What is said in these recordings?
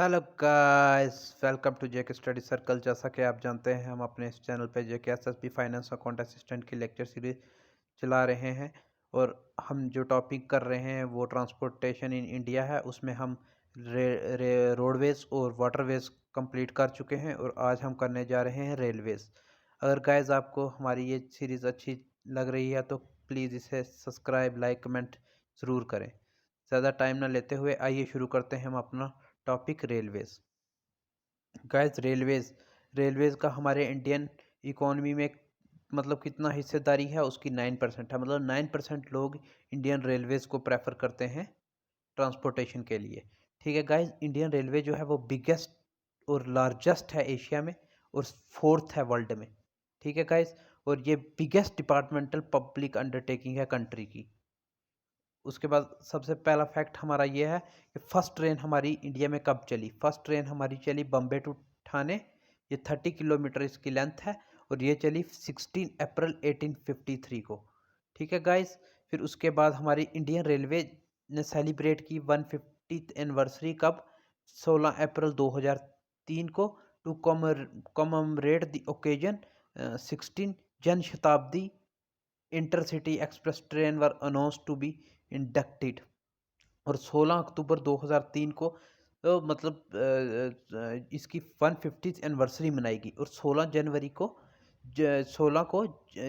Hello guys, welcome to JK study circle. जैसा कि आप जानते हैं, हम अपने इस चैनल पे जेके एसएसबी फाइनेंस अकाउंट असिस्टेंट की लेक्चर सीरीज चला रहे हैं। और हम जो टॉपिक कर रहे हैं वो ट्रांसपोर्टेशन इन इंडिया है। उसमें हम रोडवेज और वाटरवेज कंप्लीट कर चुके हैं और आज हम करने जा रहे हैं रेलवेज। अगर गाइस आपको हमारी ये सीरीज़ अच्छी लग रही है तो प्लीज़ इसे सब्सक्राइब, लाइक, कमेंट ज़रूर करें। ज़्यादा टाइम ना लेते हुए आइए शुरू करते हैं हम अपना टॉपिक रेलवेज। गाइस, रेलवेज का हमारे इंडियन इकोनॉमी में मतलब कितना हिस्सेदारी है, उसकी 9% है। मतलब 9% लोग इंडियन रेलवेज को प्रेफर करते हैं ट्रांसपोर्टेशन के लिए। ठीक है गाइस, इंडियन रेलवे जो है वो बिगेस्ट और लार्जेस्ट है एशिया में और फोर्थ है वर्ल्ड में। ठीक है गाइस, और ये बिगेस्ट डिपार्टमेंटल पब्लिक अंडरटेकिंग है कंट्री की। उसके बाद सबसे पहला फैक्ट हमारा ये है कि फर्स्ट ट्रेन हमारी इंडिया में कब चली। फर्स्ट ट्रेन हमारी चली बम्बे टू ठाणे। ये 30 किलोमीटर इसकी लेंथ है और ये चली 16 अप्रैल 1853 को। ठीक है गाइस, फिर उसके बाद हमारी इंडियन रेलवे ने सेलिब्रेट की 150th एनिवर्सरी कब? 16 अप्रैल 2003 को, to कॉममेमोरेट the occasion. 16 Jan Shatabdi intercity express train were announce to be inducted. और 16 अक्टूबर 2003 को इसकी 150th एनिवर्सरी मनाएगी। और 16 जनवरी को 16 को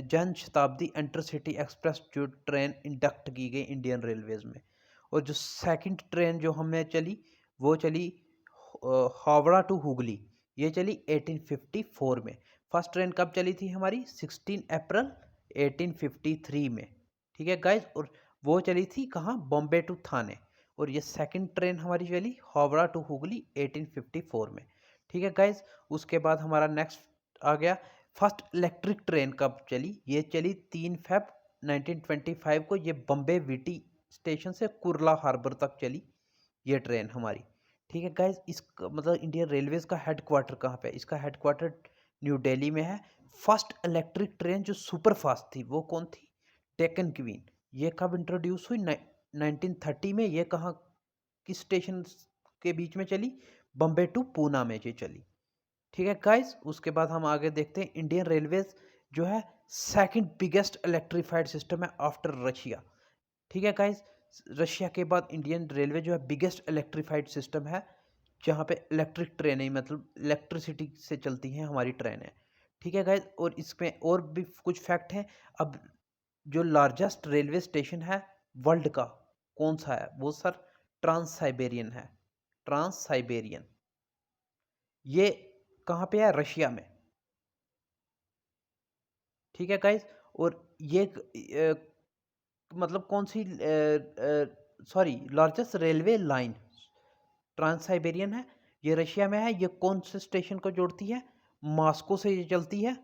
जन शताब्दी इंटरसिटी एक्सप्रेस जो ट्रेन इंडक्ट की गई इंडियन रेलवेज में। और जो सेकंड ट्रेन जो हमें चली वो चली हावड़ा टू हुगली। ये चली 1854 में। फर्स्ट ट्रेन कब चली थी हमारी? 16 अप्रैल 1853 में। ठीक है गाइज, और वो चली थी कहाँ? बॉम्बे टू थाने। और ये सेकंड ट्रेन हमारी चली हावड़ा टू हुगली 1854 में। ठीक है गाइज, उसके बाद हमारा नेक्स्ट आ गया फर्स्ट इलेक्ट्रिक ट्रेन कब चली? ये चली 3 फेब 1925 को। ये बम्बे वीटी स्टेशन से कुर्ला हार्बर तक चली ये ट्रेन हमारी। ठीक है गाइज, इस मतलब इंडियन रेलवेज का हेडक्वार्टर कहाँ पे है? इसका हेडक्वार्टर न्यू दिल्ली में है। फर्स्ट इलेक्ट्रिक ट्रेन जो सुपर फास्ट थी वो कौन थी? डेक्कन क्वीन। ये कब इंट्रोड्यूस हुई? 1930 में। ये कहाँ, किस स्टेशन के बीच में चली? बम्बे टू पूना में ये चली। ठीक है गाइस, उसके बाद हम आगे देखते हैं इंडियन रेलवेज जो है सेकंड बिगेस्ट इलेक्ट्रिफाइड सिस्टम है आफ्टर रशिया। ठीक है गाइस, रशिया के बाद इंडियन रेलवे जो है बिगेस्ट इलेक्ट्रिफाइड सिस्टम है, जहाँ पे इलेक्ट्रिक ट्रेनें मतलब इलेक्ट्रिसिटी से चलती हैं हमारी ट्रेनें। ठीक है गाइस, और इसमें और भी कुछ फैक्ट हैं। अब जो लार्जेस्ट रेलवे स्टेशन है वर्ल्ड का, कौन सा है वो सर? ट्रांस साइबेरियन है। ट्रांस साइबेरियन ये कहाँ पे है? रशिया में। ठीक है गाइस, और ये मतलब कौन सी, sorry, largest railway line trans Siberian है। ये रशिया में है। ये कौन से स्टेशन को जोड़ती है? मॉस्को से ये चलती है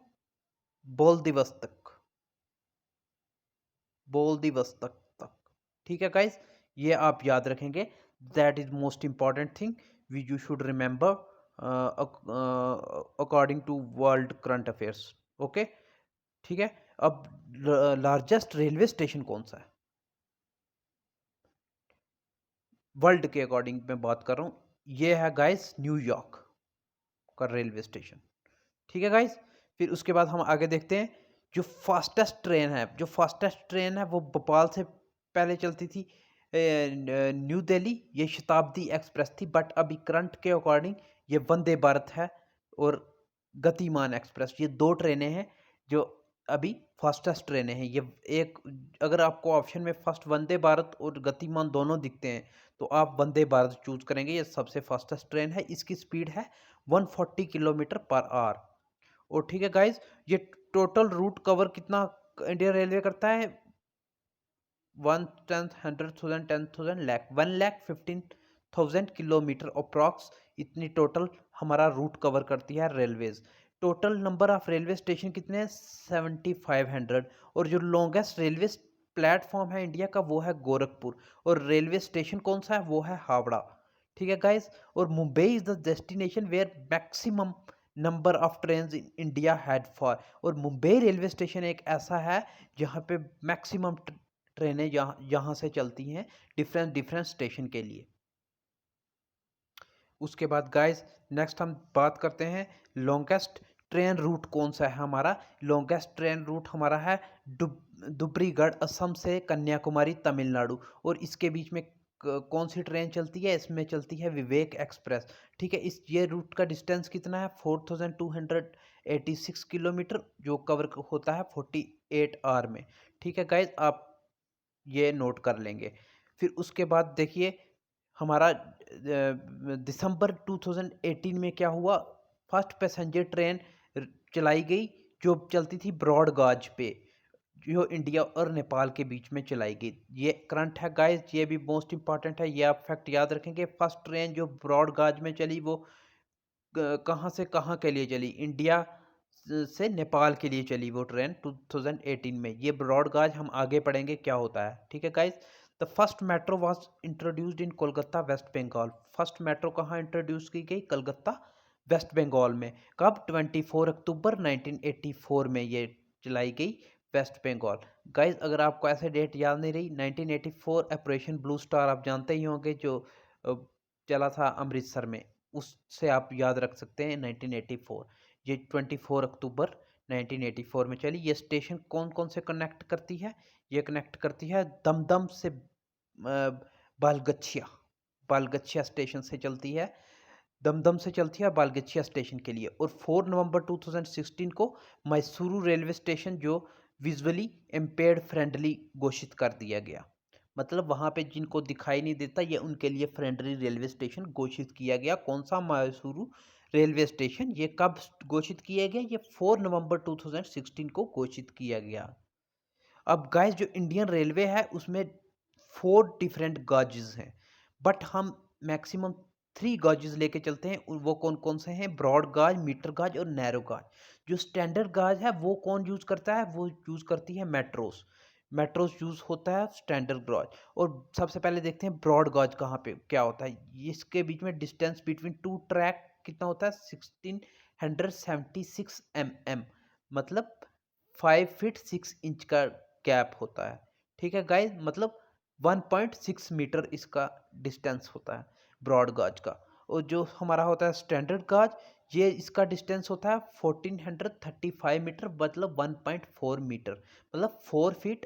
बोल्दिवस्तक। बोल्दिवस्तक तक। ठीक है गाइस, ये आप याद रखेंगे। That is most important thing we you should remember according to world current affairs. Okay, ठीक है। अब लार्जेस्ट रेलवे स्टेशन कौन सा है वर्ल्ड के अकॉर्डिंग मैं बात कर रहा हूँ? ये है गाइस न्यूयॉर्क का रेलवे स्टेशन। ठीक है गाइस, फिर उसके बाद हम आगे देखते हैं जो फास्टेस्ट ट्रेन है वो भोपाल से पहले चलती थी न्यू दिल्ली। ये शताब्दी एक्सप्रेस थी, बट अभी करंट के अकॉर्डिंग ये वंदे भारत है और गतिमान एक्सप्रेस। ये दो ट्रेनें हैं जो अभी फास्टेस्ट ट्रेनें हैं। ये एक, अगर आपको ऑप्शन में फर्स्ट वंदे भारत और गतिमान दोनों दिखते हैं तो आप वंदे भारत चूज करेंगे। ये सबसे फास्टेस्ट ट्रेन है। इसकी स्पीड है 140 किलोमीटर पर आवर। और ठीक है गाइज, ये टोटल रूट कवर कितना इंडियन रेलवे करता है? 1/10,100,000 10,000 लाख 1,15,000 किलोमीटर अप्रॉक्स। इतनी टोटल हमारा रूट कवर करती है railways. Total number of railway station कितने हैं? 7,500। और जो लॉन्गेस्ट रेलवे प्लेटफॉर्म है इंडिया का वो है गोरखपुर। और रेलवे स्टेशन कौन सा है? वो है हावड़ा। ठीक है गाइस, और Mumbai is the destination where maximum number of train in India had for. और मुंबई रेलवे स्टेशन एक ऐसा है जहाँ पे मैक्सिमम ट्रेनें यहाँ यहाँ से चलती हैं डिफरेंट डिफरेंट स्टेशन के लिए। उसके बाद गाइस नेक्स्ट हम बात करते हैं लॉन्गेस्ट ट्रेन रूट कौन सा है हमारा। लॉन्गेस्ट ट्रेन रूट हमारा है दुब्रीगढ़ असम से कन्याकुमारी तमिलनाडु, और इसके बीच में कौन सी ट्रेन चलती है, इसमें चलती है विवेक एक्सप्रेस। ठीक है, इस ये रूट का डिस्टेंस कितना है 4286 किलोमीटर, जो कवर होता है 48 आवर में। ठीक है गाइज, आप ये नोट कर लेंगे। फिर उसके बाद देखिए हमारा दिसंबर 2018 में क्या हुआ, फर्स्ट पैसेंजर ट्रेन चलाई गई जो चलती थी ब्रॉड गाज पे, जो इंडिया और नेपाल के बीच में चलाई गई। ये करंट है गाइस, ये भी मोस्ट इंपॉर्टेंट है, ये आप फैक्ट याद रखेंगे। फर्स्ट ट्रेन जो ब्रॉड गाज में चली वो कहाँ से कहाँ के लिए चली, इंडिया से नेपाल के लिए चली वो ट्रेन 2018 में। ये ब्रॉड गाज हम आगे पढ़ेंगे क्या होता है। ठीक है guys, the first metro was introduced in Kolkata West Bengal. First metro कहाँ इंट्रोड्यूस की गई, कलकत्ता वेस्ट बंगाल में। कब, 24 अक्टूबर 1984 में ये चलाई गई वेस्ट बंगाल। गाइस अगर आपको ऐसे डेट याद नहीं रही, 1984 ऑपरेशन ब्लू स्टार आप जानते ही होंगे, जो चला था अमृतसर में, उससे आप याद रख सकते हैं 1984। ये 24 अक्टूबर 1984 में चली। ये स्टेशन कौन कौन से कनेक्ट करती है, ये कनेक्ट करती है दमदम से बालगछिया, बालगछिया स्टेशन से चलती है, दमदम से चलती है बालगछिया स्टेशन के लिए। और 4 नवंबर 2016 को मैसूरू रेलवे स्टेशन जो विजुअली इम्पेयर्ड फ्रेंडली घोषित कर दिया गया। मतलब वहाँ पे जिनको दिखाई नहीं देता, ये उनके लिए फ्रेंडली रेलवे स्टेशन घोषित किया गया। कौन सा, मैसूरू रेलवे स्टेशन। ये कब घोषित किया गया, ये 4 नवंबर 2016 को घोषित किया गया। अब गाइस जो इंडियन रेलवे है उसमें 4 डिफरेंट गॉजेज हैं, बट हम मैक्सिमम 3 गॉजेज लेके चलते हैं। वो कौन कौन से हैं, ब्रॉड गाज, मीटर गाज और नैरो गाज। जो स्टैंडर्ड गाज है वो कौन यूज करता है, वो यूज करती है मेट्रोस। मेट्रोस यूज होता है स्टैंडर्ड गॉज। और सबसे पहले देखते हैं ब्रॉड गॉज कहाँ पे क्या होता है। इसके बीच में डिस्टेंस बिटवीन टू ट्रैक कितना होता है, 1676 mm, मतलब 5 फीट 6 इंच का गैप होता है। ठीक है गाइस, मतलब 1.6 मीटर इसका डिस्टेंस होता है ब्रॉड गाज का। और जो हमारा होता है स्टैंडर्ड गाज, ये इसका डिस्टेंस होता है 1435 मीटर, मतलब 1.4 मीटर, मतलब 4 फीट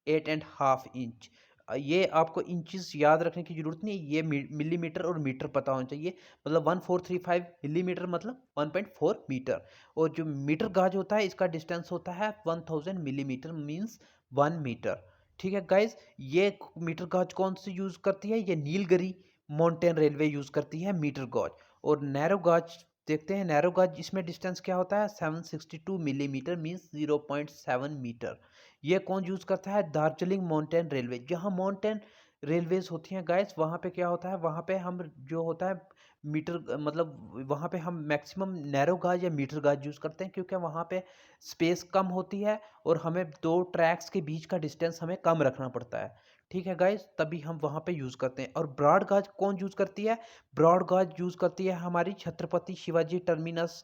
8.5 इंच। ये आपको इंचेस याद रखने की जरूरत नहीं, ये मिलीमीटर और मीटर पता होना चाहिए। मतलब 1435 मिलीमीटर मतलब 1.4 मीटर। और जो मीटर गाज होता है इसका डिस्टेंस होता है 1000 मिलीमीटर, मींस 1 मीटर। ठीक है गाइज, ये मीटर गाज कौन सी यूज करती है, ये नीलगिरी माउंटेन रेलवे यूज करती है मीटर गाज। और नैरो गाज देखते हैं, नैरो गाज इसमें डिस्टेंस क्या होता है 762 मिलीमीटर, मींस 0.7 मीटर। ये कौन यूज करता है, दार्जिलिंग माउंटेन रेलवे। जहाँ माउंटेन रेलवेज होती हैं गाइस, वहाँ पे क्या होता है, वहाँ पे हम जो होता है मीटर, मतलब वहाँ पे हम मैक्सिमम नैरो गाज या मीटर गाज यूज़ करते हैं, क्योंकि वहाँ पे स्पेस कम होती है और हमें 2 ट्रैक्स के बीच का डिस्टेंस हमें कम रखना पड़ता है। ठीक है गाइस, तभी हम वहाँ पे यूज़ करते हैं। और ब्रॉड गाज कौन यूज़ करती है, ब्रॉड गाज यूज़ करती है हमारी छत्रपति शिवाजी टर्मिनस,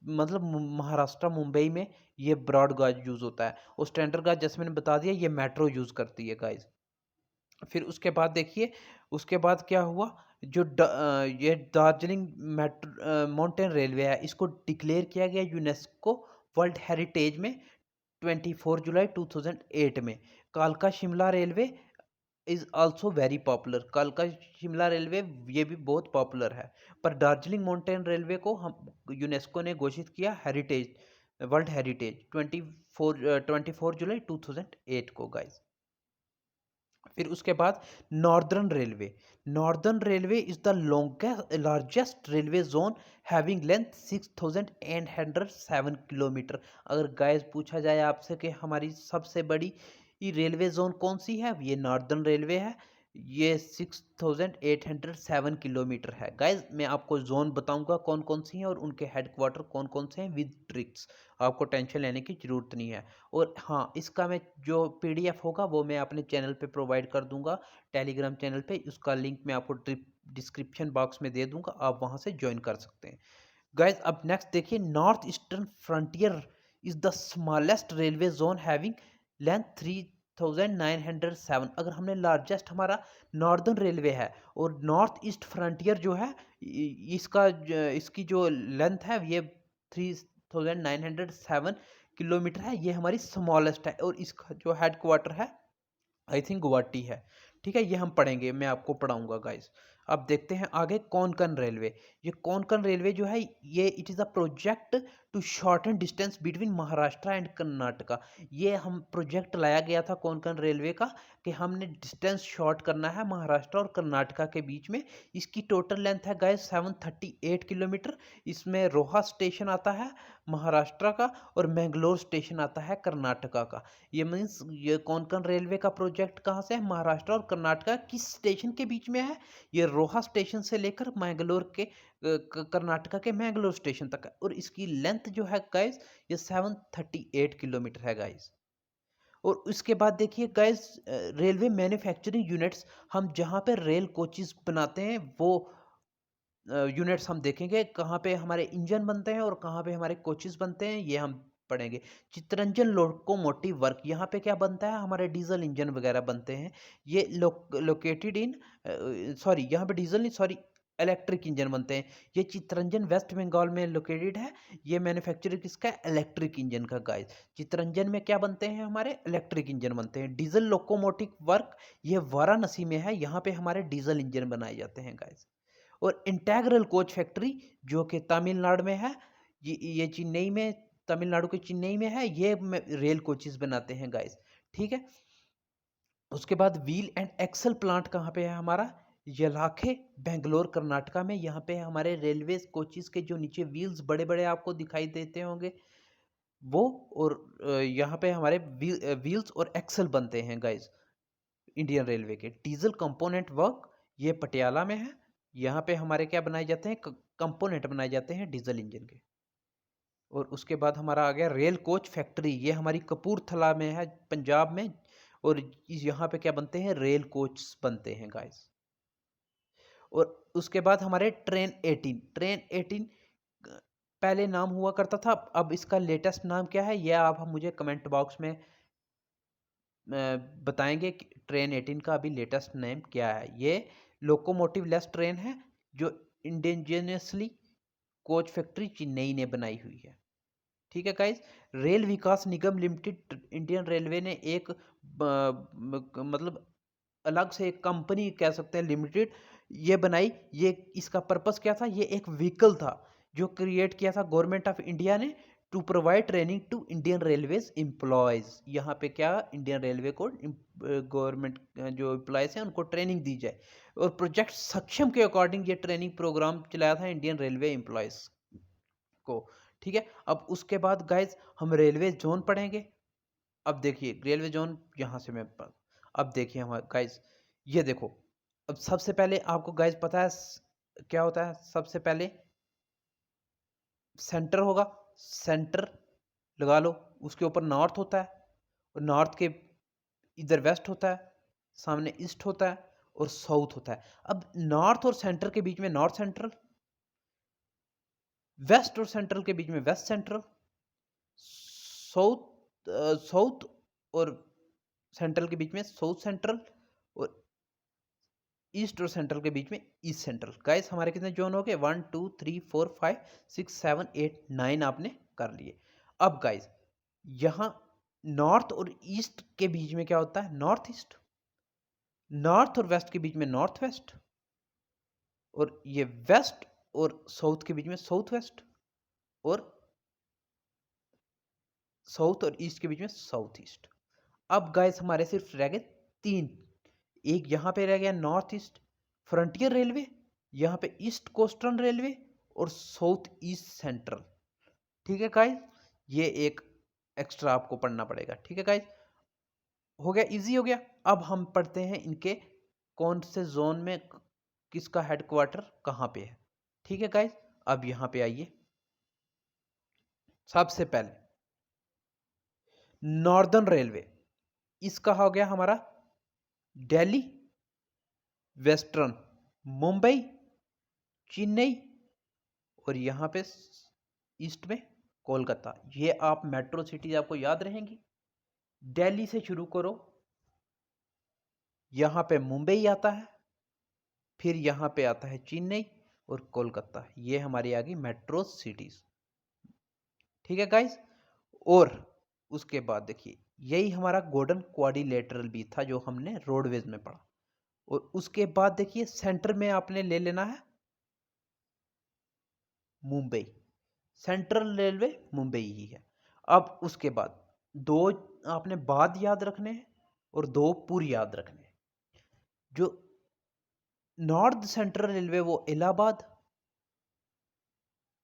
मतलब महाराष्ट्र मुंबई में ये ब्रॉड गाज यूज़ होता है। और स्टैंडर्ड गाज जैसे मैंने बता दिया, ये मेट्रो यूज़ करती है गाइज। फिर उसके बाद देखिए, उसके बाद क्या हुआ, जो ये दार्जिलिंग मेट्रो माउंटेन रेलवे है, इसको डिक्लेयर किया गया यूनेस्को वर्ल्ड हेरिटेज में 24 जुलाई 2008 में। कालका Shimla railway is also very popular. कालका शिमला रेलवे ये भी बहुत पॉपुलर है, पर दार्जिलिंग माउंटेन रेलवे को हम यूनेस्को ने घोषित किया हेरिटेज, वर्ल्ड हेरिटेज 24 जुलाई 2008 को गाइस। फिर उसके बाद northern railway. Northern railway is the longest largest railway zone having length 6807 kilometre. अगर गाइस पूछा जाए आपसे कि हमारी सबसे बड़ी ये रेलवे जोन कौन सी है, ये नॉर्दर्न रेलवे है। ये 6807 किलोमीटर है। गाइस मैं आपको जोन बताऊंगा कौन कौन सी हैं और उनके हेडक्वार्टर कौन कौन से हैं विद ट्रिक्स, आपको टेंशन लेने की ज़रूरत नहीं है। और हाँ, इसका मैं जो पीडीएफ होगा वो मैं अपने चैनल पे प्रोवाइड कर दूंगा, टेलीग्राम चैनल पे। उसका लिंक मैं आपको डिस्क्रिप्शन बॉक्स में दे दूंगा, आप वहाँ से ज्वाइन कर सकते हैं। गाइज अब नेक्स्ट देखिए, north eastern frontier is the smallest railway zone having length 6,907। अगर हमने लार्जेस्ट हमारा नॉर्दर्न रेलवे है और नॉर्थ ईस्ट फ्रंटियर जो है इसकी जो लेंथ है ये 3,907 किलोमीटर है। ये हमारी स्मॉलेस्ट है और इसका जो हेड क्वार्टर है आई थिंक गुवाहाटी है। ठीक है, ये हम पढ़ेंगे, मैं आपको पढ़ाऊंगा गाइस। अब देखते हैं आगे कोंकण रेलवे। ये कोंकण रेलवे जो है ये it is a project to shorten distance between Maharashtra and Karnataka. ये हम प्रोजेक्ट लाया गया था कोंकण रेलवे का कि हमने डिस्टेंस शॉर्ट करना है महाराष्ट्र और कर्नाटका के बीच में। इसकी टोटल लेंथ है गाइस 738 किलोमीटर। इसमें रोहा स्टेशन आता है महाराष्ट्र का और मैंगलोर स्टेशन आता है कर्नाटका का। ये मीन्स ये कोंकण रेलवे का प्रोजेक्ट कहाँ से है, महाराष्ट्र और कर्नाटका किस स्टेशन के बीच में है, ये रोहा स्टेशन से लेकर मैंगलोर के कर्नाटका के मैंगलोर स्टेशन तक है। और इसकी लेंथ जो है गाइस ये 738 किलोमीटर है गाइस। और उसके बाद देखिए गाइस रेलवे मैन्युफैक्चरिंग यूनिट्स, हम जहाँ पे रेल कोचेस बनाते हैं वो यूनिट्स हम देखेंगे कहाँ पे हमारे इंजन बनते हैं और कहाँ पे हमारे कोचेस बनते हैं, ये हम पढ़ेंगे। चित्तरंजन लोकोमोटिव वर्क, यहाँ पे क्या बनता है, हमारे डीजल इंजन वगैरह बनते हैं। ये लोकेटेड इन सॉरी यहाँ पे डीजल नहीं, सॉरी इलेक्ट्रिक इंजन बनते हैं। ये चित्तरंजन वेस्ट बंगाल में लोकेटेड है। ये मैन्युफैक्चर किसका है, इलेक्ट्रिक इंजन का गाइस। चित्तरंजन में क्या बनते हैं, हमारे इलेक्ट्रिक इंजन बनते हैं। डीजल लोकोमोटिव वर्क ये वाराणसी में है, यहाँ पे हमारे डीजल इंजन बनाए जाते हैं गाइस। और इंटेग्रल कोच फैक्ट्री जो कि तमिलनाडु में है, ये चेन्नई में, तमिलनाडु के चेन्नई में है, ये रेल कोचेस बनाते हैं गाइस। ठीक है, उसके बाद व्हील एंड एक्सल प्लांट कहाँ पे है हमारा, यलाखे बेंगलोर कर्नाटका में। यहाँ पे हमारे रेलवे कोचेस के जो नीचे व्हील्स बड़े बड़े आपको दिखाई देते होंगे वो, और यहाँ पे हमारे व्हील्स और एक्सल बनते हैं गाइस इंडियन रेलवे के। डीजल कंपोनेंट वर्क ये पटियाला में है। यहाँ पे हमारे क्या बनाए जाते हैं, कंपोनेंट बनाए जाते हैं डीजल इंजन के। और उसके बाद हमारा आ गया रेल कोच फैक्ट्री, ये हमारी कपूरथला में है पंजाब में। और यहाँ पे क्या बनते हैं, रेल कोच बनते हैं गाइस। और उसके बाद हमारे ट्रेन 18, ट्रेन 18 पहले नाम हुआ करता था, अब इसका लेटेस्ट नाम क्या है यह आप मुझे कमेंट बॉक्स में बताएंगे कि ट्रेन 18 का अभी लेटेस्ट नेम क्या है। ये लोकोमोटिव लेस ट्रेन है जो इंडिजिनियसली कोच फैक्ट्री चेन्नई ने बनाई हुई है। ठीक है गाइस, रेल विकास निगम लिमिटेड, इंडियन रेलवे ने एक मतलब अलग से एक कंपनी कह सकते हैं लिमिटेड ये बनाई। ये इसका पर्पस क्या था, ये एक व्हीकल था जो क्रिएट किया था गवर्नमेंट ऑफ इंडिया ने to provide training to Indian railways employees. यहाँ पे क्या इंडियन रेलवे को गवर्नमेंट जो एम्प्लॉयज हैं उनको ट्रेनिंग दी जाए। और प्रोजेक्ट सक्षम के अकॉर्डिंग ये ट्रेनिंग प्रोग्राम चलाया था इंडियन रेलवे एम्प्लॉयज को। ठीक है, अब उसके बाद गाइज हम रेलवे जोन पढ़ेंगे। अब देखिए रेलवे जोन यहाँ से मैं अब देखिए हमारे गाइज, ये देखो। अब सबसे पहले आपको गाइज पता है क्या होता है, सबसे पहले सेंटर होगा, सेंटर लगा लो, उसके ऊपर नॉर्थ होता है और नॉर्थ के इधर वेस्ट होता है, सामने ईस्ट होता है और साउथ होता है। अब नॉर्थ और सेंटर के बीच में नॉर्थ सेंट्रल, वेस्ट और सेंट्रल के बीच में वेस्ट सेंट्रल, साउथ और सेंट्रल के बीच में साउथ सेंट्रल और ईस्ट और सेंट्रल के बीच में ईस्ट सेंट्रल। गाइस हमारे कितने जोन हो गए, 1 2 3 4 5 6 7 8 9 आपने कर लिए। अब गाइस यहाँ नॉर्थ और ईस्ट के बीच में क्या होता है, नॉर्थ ईस्ट। नॉर्थ और वेस्ट के बीच में नॉर्थ वेस्ट। और ये वेस्ट और साउथ के बीच में साउथ वेस्ट। और साउथ और ईस्ट के बीच में साउथ ईस्ट। अब गाइस हमारे सिर्फ रह गए तीन, एक यहाँ पे रह गया नॉर्थ ईस्ट फ्रंटियर रेलवे, यहाँ पे ईस्ट कोस्टर्न रेलवे और साउथ ईस्ट सेंट्रल। ठीक है गाइस, ये एक एक्स्ट्रा आपको पढ़ना पड़ेगा। ठीक है गाइस, हो गया, इजी हो गया। अब हम पढ़ते हैं इनके कौन से जोन में किसका हेडक्वार्टर कहाँ पे है। ठीक है गाइस, अब यहाँ पे आइए। सबसे पहले नॉर्दर्न रेलवे, इसका हो गया हमारा दिल्ली, वेस्टर्न मुंबई, चेन्नई और यहाँ पे ईस्ट में कोलकाता। ये आप मेट्रो सिटीज आपको याद रहेंगी। दिल्ली से शुरू करो, यहाँ पे मुंबई आता है, फिर यहाँ पे आता है चेन्नई और कोलकाता। ये हमारी आ गई मेट्रो सिटीज। ठीक है गाइस। और उसके बाद देखिए, यही हमारा गोल्डन क्वाड्रिलेटरल भी था जो हमने रोडवेज में पढ़ा। और उसके बाद देखिए, सेंटर में आपने ले लेना है मुंबई। सेंट्रल रेलवे मुंबई ही है। अब उसके बाद दो आपने बाद याद रखने हैं और दो पूर्व याद रखने हैं। जो नॉर्थ सेंट्रल रेलवे वो इलाहाबाद,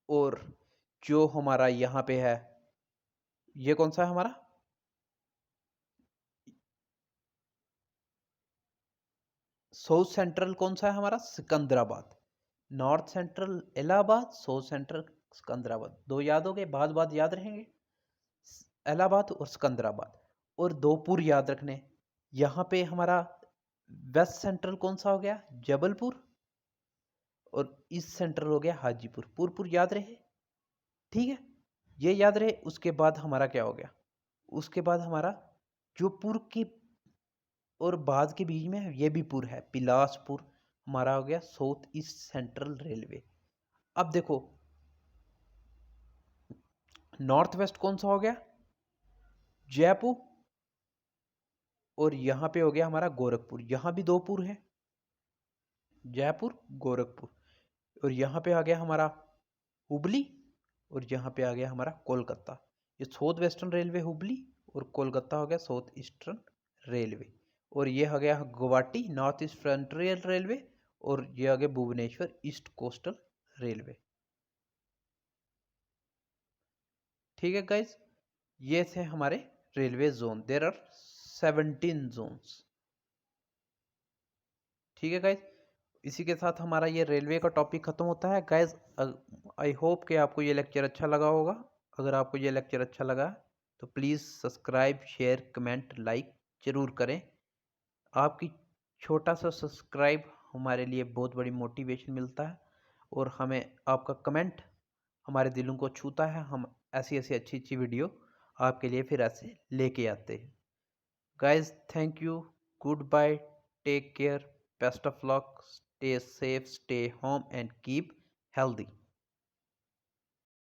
और जो हमारा यहाँ पे है, ये कौन सा है हमारा, साउथ सेंट्रल कौन सा है हमारा, Secunderabad. North central Allahabad, south central Secunderabad. दो याद हो गए, बाद बाद याद रहेंगे, इलाहाबाद और सिकंदराबाद। और दो पूर्व याद रखने, यहाँ पे हमारा वेस्ट सेंट्रल कौन सा हो गया, जबलपुर, और ईस्ट सेंट्रल हो गया हाजीपुर। पूर्व याद रहे, ठीक है, ये याद रहे। उसके बाद हमारा क्या हो गया, उसके बाद हमारा जो पूर्व की और बाद के बीच में ये भी पूर्व है, बिलासपुर हमारा हो गया साउथ ईस्ट सेंट्रल रेलवे। अब देखो, नॉर्थ वेस्ट कौन सा हो गया, जयपुर, और यहाँ पे हो गया हमारा गोरखपुर। यहाँ भी दो पुर है, जयपुर गोरखपुर। और यहाँ पे आ गया हमारा हुबली, और यहाँ पे आ गया हमारा कोलकाता। ये साउथ वेस्टर्न रेलवे हुबली, और कोलकाता हो गया साउथ ईस्टर्न रेलवे। और ये हो गया Guwahati north east frontier railway, और ये आ गया भुवनेश्वर ईस्ट कोस्टल रेलवे। ठीक है गाइज, ये थे हमारे railway zone. There are 17 zones. ठीक है गाइज, इसी के साथ हमारा ये रेलवे का टॉपिक खत्म होता है गाइज। आई होप कि आपको ये लेक्चर अच्छा लगा होगा। अगर आपको ये लेक्चर अच्छा लगा तो please subscribe, share, comment, like ज़रूर करें। आपकी छोटा सा सब्सक्राइब हमारे लिए बहुत बड़ी मोटिवेशन मिलता है, और हमें आपका कमेंट हमारे दिलों को छूता है। हम ऐसी ऐसी अच्छी अच्छी वीडियो आपके लिए फिर ऐसे लेके आते हैं। Guys, thank you. Goodbye. Take care. Best of luck. Stay safe, stay home, and keep healthy.